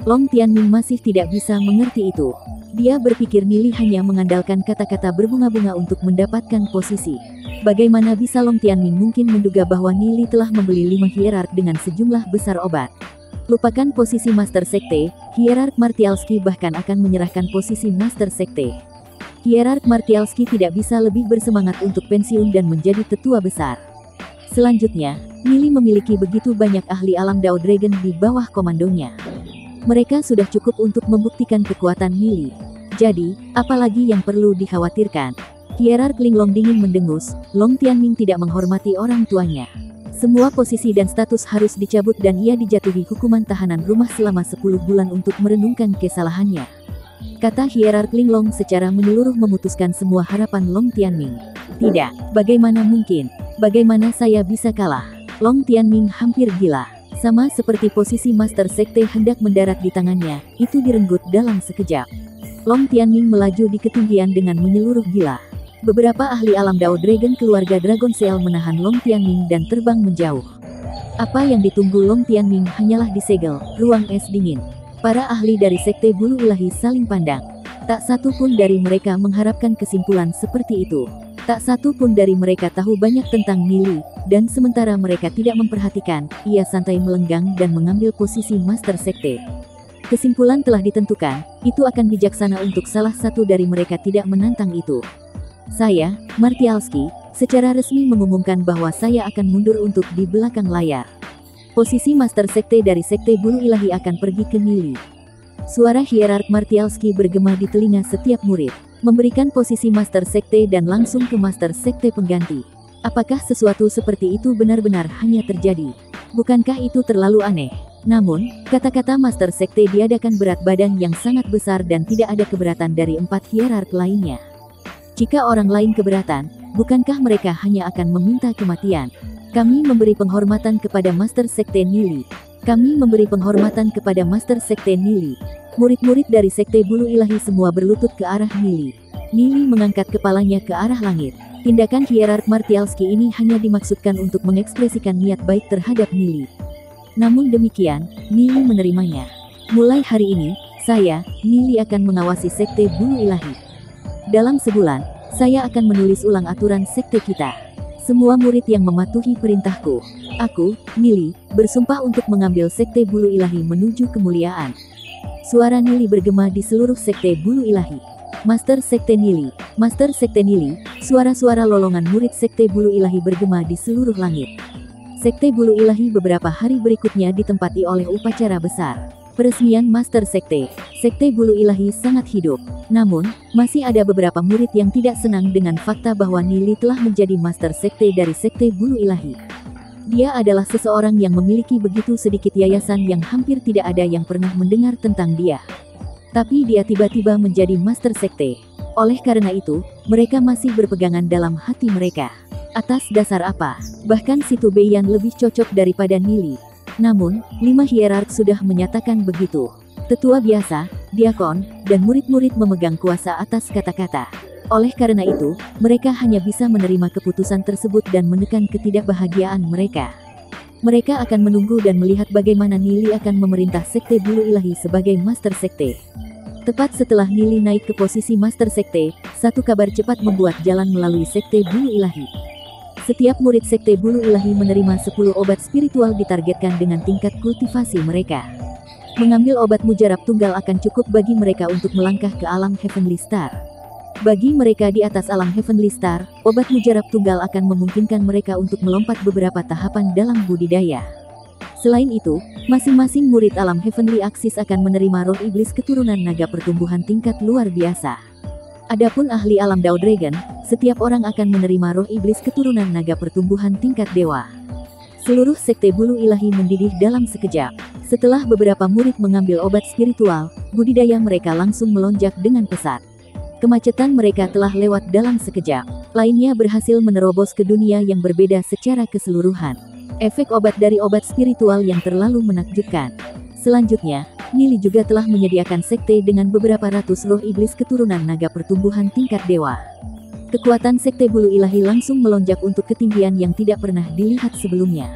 Long Tianming masih tidak bisa mengerti itu. Dia berpikir Nili hanya mengandalkan kata-kata berbunga-bunga untuk mendapatkan posisi. Bagaimana bisa Long Tianming mungkin menduga bahwa Nili telah membeli 5 hierark dengan sejumlah besar obat? Lupakan posisi Master Sekte, hierark Martialski bahkan akan menyerahkan posisi Master Sekte. Hierark Martialski tidak bisa lebih bersemangat untuk pensiun dan menjadi tetua besar. Selanjutnya, Nili memiliki begitu banyak ahli alam Dao Dragon di bawah komandonya. Mereka sudah cukup untuk membuktikan kekuatan Nili. Jadi, apalagi yang perlu dikhawatirkan? Hierark Linglong dingin mendengus, Long Tianming tidak menghormati orang tuanya. Semua posisi dan status harus dicabut dan ia dijatuhi hukuman tahanan rumah selama 10 bulan untuk merenungkan kesalahannya. Kata hierark Linglong secara menyeluruh memutuskan semua harapan Long Tianming. Tidak, bagaimana mungkin? Bagaimana saya bisa kalah? Long Tianming hampir gila. Sama seperti posisi Master Sekte hendak mendarat di tangannya, itu direnggut dalam sekejap. Long Tianming melaju di ketinggian dengan menyeluruh gila. Beberapa ahli alam Dao Dragon keluarga Dragon Cell menahan Long Tianming dan terbang menjauh. Apa yang ditunggu Long Tianming hanyalah disegel, ruang es dingin. Para ahli dari Sekte Bulu Ilahi saling pandang. Tak satu pun dari mereka mengharapkan kesimpulan seperti itu. Tak satu pun dari mereka tahu banyak tentang Nili, dan sementara mereka tidak memperhatikan, ia santai melenggang dan mengambil posisi Master Sekte. Kesimpulan telah ditentukan, itu akan bijaksana untuk salah satu dari mereka tidak menantang itu. Saya, Martialski, secara resmi mengumumkan bahwa saya akan mundur untuk di belakang layar. Posisi Master Sekte dari Sekte Bulu Ilahi akan pergi ke Nili. Suara hierark Martialski bergema di telinga setiap murid, memberikan posisi Master Sekte dan langsung ke Master Sekte pengganti. Apakah sesuatu seperti itu benar-benar hanya terjadi? Bukankah itu terlalu aneh? Namun, kata-kata Master Sekte diadakan berat badan yang sangat besar dan tidak ada keberatan dari 4 hierark lainnya. Jika orang lain keberatan, bukankah mereka hanya akan meminta kematian? Kami memberi penghormatan kepada Master Sekte Nili. Kami memberi penghormatan kepada Master Sekte Nili. Murid-murid dari Sekte Bulu Ilahi semua berlutut ke arah Nili. Nili mengangkat kepalanya ke arah langit. Tindakan hierark Martialski ini hanya dimaksudkan untuk mengekspresikan niat baik terhadap Nili. Namun demikian, Nili menerimanya. Mulai hari ini, saya, Nili akan mengawasi Sekte Bulu Ilahi. Dalam sebulan, saya akan menulis ulang aturan sekte kita. Semua murid yang mematuhi perintahku, aku, Nili, bersumpah untuk mengambil Sekte Bulu Ilahi menuju kemuliaan. Suara Nili bergema di seluruh Sekte Bulu Ilahi. Master Sekte Nili, Master Sekte Nili, suara-suara lolongan murid Sekte Bulu Ilahi bergema di seluruh langit. Sekte Bulu Ilahi beberapa hari berikutnya ditempati oleh upacara besar. Peresmian Master Sekte. Sekte Bulu Ilahi sangat hidup. Namun, masih ada beberapa murid yang tidak senang dengan fakta bahwa Nili telah menjadi Master Sekte dari Sekte Bulu Ilahi. Dia adalah seseorang yang memiliki begitu sedikit yayasan yang hampir tidak ada yang pernah mendengar tentang dia. Tapi dia tiba-tiba menjadi Master Sekte. Oleh karena itu, mereka masih berpegangan dalam hati mereka. Atas dasar apa? Bahkan si Tubeyan lebih cocok daripada Nili. Namun, 5 hierark sudah menyatakan begitu. Tetua biasa, diakon, dan murid-murid memegang kuasa atas kata-kata. Oleh karena itu, mereka hanya bisa menerima keputusan tersebut dan menekan ketidakbahagiaan mereka. Mereka akan menunggu dan melihat bagaimana Nili akan memerintah Sekte Bulu Ilahi sebagai Master Sekte. Tepat setelah Nili naik ke posisi Master Sekte, satu kabar cepat membuat jalan melalui Sekte Bulu Ilahi. Setiap murid Sekte Bulu Ilahi menerima 10 obat spiritual ditargetkan dengan tingkat kultivasi mereka. Mengambil obat mujarab tunggal akan cukup bagi mereka untuk melangkah ke alam Heavenly Star. Bagi mereka di atas alam Heavenly Star, obat mujarab tunggal akan memungkinkan mereka untuk melompat beberapa tahapan dalam budidaya. Selain itu, masing-masing murid alam Heavenly Axis akan menerima roh iblis keturunan naga pertumbuhan tingkat luar biasa. Adapun ahli alam Dao Dragon, setiap orang akan menerima roh iblis keturunan naga pertumbuhan tingkat dewa. Seluruh Sekte Bulu Ilahi mendidih dalam sekejap. Setelah beberapa murid mengambil obat spiritual, budidaya mereka langsung melonjak dengan pesat. Kemacetan mereka telah lewat dalam sekejap. Lainnya berhasil menerobos ke dunia yang berbeda secara keseluruhan. Efek obat dari obat spiritual yang terlalu menakjubkan. Selanjutnya, Nili juga telah menyediakan sekte dengan beberapa ratus roh iblis keturunan naga pertumbuhan tingkat dewa. Kekuatan Sekte Bulu Ilahi langsung melonjak untuk ketinggian yang tidak pernah dilihat sebelumnya.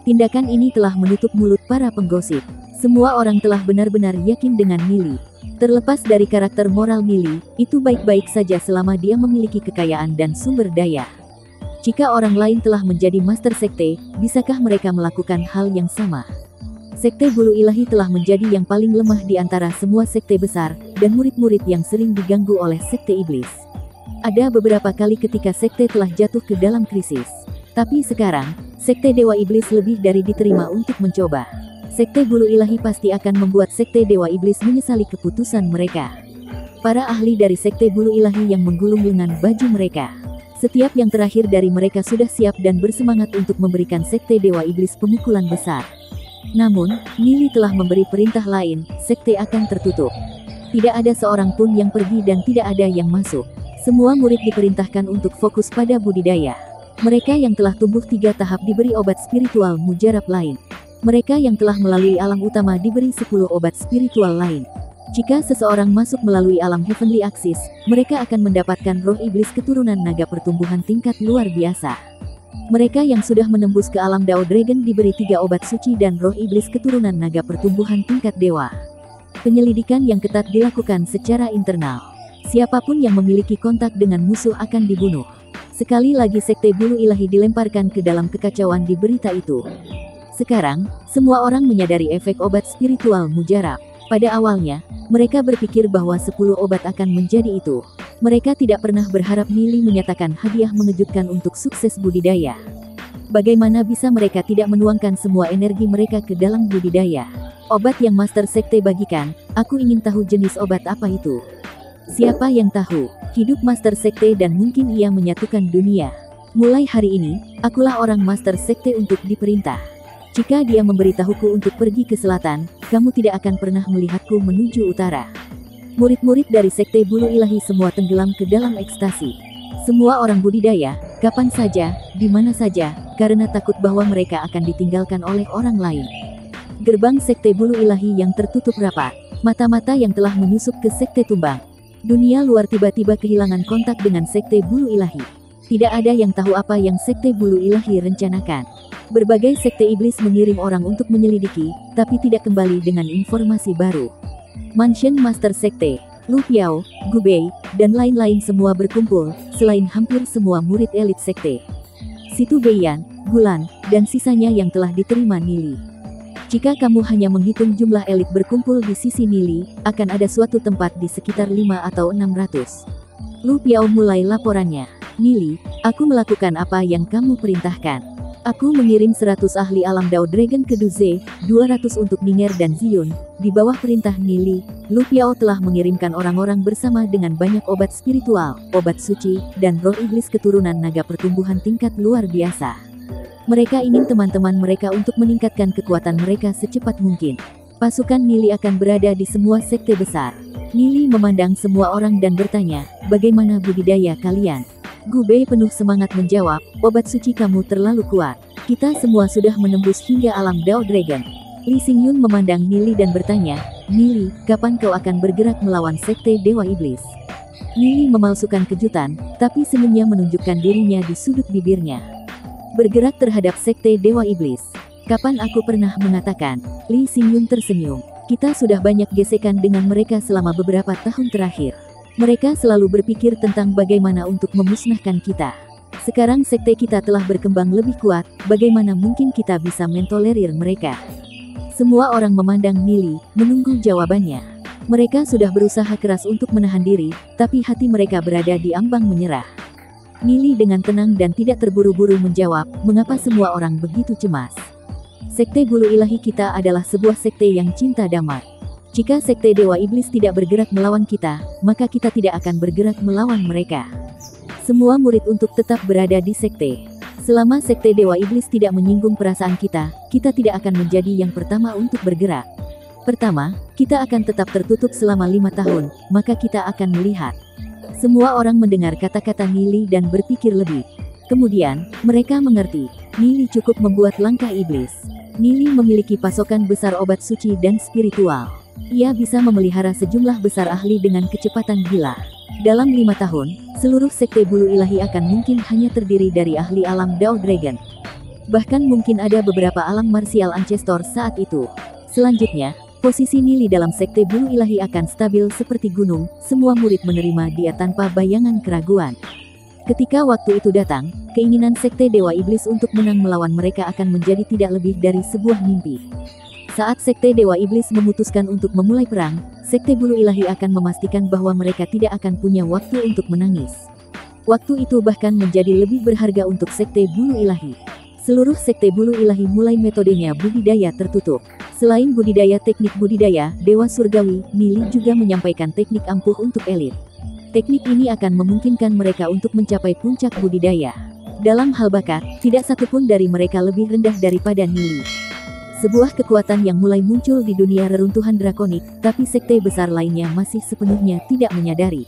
Tindakan ini telah menutup mulut para penggosip. Semua orang telah benar-benar yakin dengan Nili. Terlepas dari karakter moral Nili, itu baik-baik saja selama dia memiliki kekayaan dan sumber daya. Jika orang lain telah menjadi Master Sekte, bisakah mereka melakukan hal yang sama? Sekte Bulu Ilahi telah menjadi yang paling lemah di antara semua sekte besar, dan murid-murid yang sering diganggu oleh Sekte Iblis. Ada beberapa kali ketika sekte telah jatuh ke dalam krisis. Tapi sekarang, Sekte Dewa Iblis lebih dari diterima untuk mencoba. Sekte Bulu Ilahi pasti akan membuat Sekte Dewa Iblis menyesali keputusan mereka. Para ahli dari Sekte Bulu Ilahi yang menggulung lengan baju mereka. Setiap yang terakhir dari mereka sudah siap dan bersemangat untuk memberikan Sekte Dewa Iblis pemukulan besar. Namun, Nili telah memberi perintah lain, sekte akan tertutup. Tidak ada seorang pun yang pergi dan tidak ada yang masuk. Semua murid diperintahkan untuk fokus pada budidaya. Mereka yang telah tumbuh 3 tahap diberi obat spiritual mujarab lain. Mereka yang telah melalui alam utama diberi 10 obat spiritual lain. Jika seseorang masuk melalui alam Heavenly Axis, mereka akan mendapatkan roh iblis keturunan naga pertumbuhan tingkat luar biasa. Mereka yang sudah menembus ke alam Dao Dragon diberi 3 obat suci dan roh iblis keturunan naga pertumbuhan tingkat dewa. Penyelidikan yang ketat dilakukan secara internal. Siapapun yang memiliki kontak dengan musuh akan dibunuh. Sekali lagi Sekte Bulu Ilahi dilemparkan ke dalam kekacauan di berita itu. Sekarang, semua orang menyadari efek obat spiritual mujarab. Pada awalnya, mereka berpikir bahwa 10 obat akan menjadi itu. Mereka tidak pernah berharap Nili menyatakan hadiah mengejutkan untuk sukses budidaya. Bagaimana bisa mereka tidak menuangkan semua energi mereka ke dalam budidaya? Obat yang Master Sekte bagikan, aku ingin tahu jenis obat apa itu. Siapa yang tahu? Hidup Master Sekte dan mungkin ia menyatukan dunia. Mulai hari ini, akulah orang Master Sekte untuk diperintah. Jika dia memberitahuku untuk pergi ke selatan, kamu tidak akan pernah melihatku menuju utara. Murid-murid dari Sekte Bulu Ilahi semua tenggelam ke dalam ekstasi. Semua orang budidaya, kapan saja, di mana saja, karena takut bahwa mereka akan ditinggalkan oleh orang lain. Gerbang Sekte Bulu Ilahi yang tertutup rapat, mata-mata yang telah menyusup ke Sekte tumbang. Dunia luar tiba-tiba kehilangan kontak dengan Sekte Bulu Ilahi. Tidak ada yang tahu apa yang Sekte Bulu Ilahi rencanakan. Berbagai sekte iblis mengirim orang untuk menyelidiki, tapi tidak kembali dengan informasi baru. Mansion Master Sekte, Lu Piao, Gu Bei, dan lain-lain semua berkumpul, selain hampir semua murid elit sekte. Situ Beiyan, Gulan, dan sisanya yang telah diterima Nili. Jika kamu hanya menghitung jumlah elit berkumpul di sisi Nili, akan ada suatu tempat di sekitar 5 atau 600. Lu Piao mulai laporannya. Nili, aku melakukan apa yang kamu perintahkan. Aku mengirim 100 ahli alam Dao Dragon ke Duze, 200 untuk Ninger dan Zion. Di bawah perintah Nili, Lu Piao telah mengirimkan orang-orang bersama dengan banyak obat spiritual, obat suci, dan roh iblis keturunan naga pertumbuhan tingkat luar biasa. Mereka ingin teman-teman mereka untuk meningkatkan kekuatan mereka secepat mungkin. Pasukan Nili akan berada di semua sekte besar. Nili memandang semua orang dan bertanya, bagaimana budidaya kalian? Gu Bei penuh semangat menjawab, obat suci kamu terlalu kuat. Kita semua sudah menembus hingga alam Dao Dragon. Li Xingyun memandang Nili dan bertanya, Nili, kapan kau akan bergerak melawan sekte Dewa Iblis? Nili memalsukan kejutan, tapi senyumnya menunjukkan dirinya di sudut bibirnya. Bergerak terhadap sekte Dewa Iblis. Kapan aku pernah mengatakan? Li Xingyun tersenyum. Kita sudah banyak gesekan dengan mereka selama beberapa tahun terakhir. Mereka selalu berpikir tentang bagaimana untuk memusnahkan kita. Sekarang sekte kita telah berkembang lebih kuat, bagaimana mungkin kita bisa mentolerir mereka? Semua orang memandang Nili, menunggu jawabannya. Mereka sudah berusaha keras untuk menahan diri, tapi hati mereka berada di ambang menyerah. Nili dengan tenang dan tidak terburu-buru menjawab, mengapa semua orang begitu cemas? Sekte Bulu Ilahi kita adalah sebuah sekte yang cinta damai. Jika sekte Dewa Iblis tidak bergerak melawan kita, maka kita tidak akan bergerak melawan mereka. Semua murid untuk tetap berada di sekte. Selama sekte Dewa Iblis tidak menyinggung perasaan kita tidak akan menjadi yang pertama untuk bergerak. Pertama, kita akan tetap tertutup selama 5 tahun, maka kita akan melihat. Semua orang mendengar kata-kata Nili dan berpikir lebih. Kemudian, mereka mengerti, Nili cukup membuat langkah iblis. Nili memiliki pasokan besar obat suci dan spiritual. Ia bisa memelihara sejumlah besar ahli dengan kecepatan gila. Dalam 5 tahun, seluruh sekte Bulu Ilahi akan mungkin hanya terdiri dari ahli alam Dao Dragon. Bahkan mungkin ada beberapa alam martial ancestor saat itu. Selanjutnya, posisi Nili dalam sekte Bulu Ilahi akan stabil seperti gunung, semua murid menerima dia tanpa bayangan keraguan. Ketika waktu itu datang, keinginan sekte Dewa Iblis untuk menang melawan mereka akan menjadi tidak lebih dari sebuah mimpi. Saat sekte Dewa Iblis memutuskan untuk memulai perang, sekte Bulu Ilahi akan memastikan bahwa mereka tidak akan punya waktu untuk menangis. Waktu itu bahkan menjadi lebih berharga untuk sekte Bulu Ilahi. Seluruh sekte Bulu Ilahi mulai metodenya budidaya tertutup. Selain budidaya teknik budidaya, Dewa Surgawi, Nili juga menyampaikan teknik ampuh untuk elit. Teknik ini akan memungkinkan mereka untuk mencapai puncak budidaya. Dalam hal bakat, tidak satupun dari mereka lebih rendah daripada Nili. Sebuah kekuatan yang mulai muncul di dunia reruntuhan drakonik, tapi sekte besar lainnya masih sepenuhnya tidak menyadari.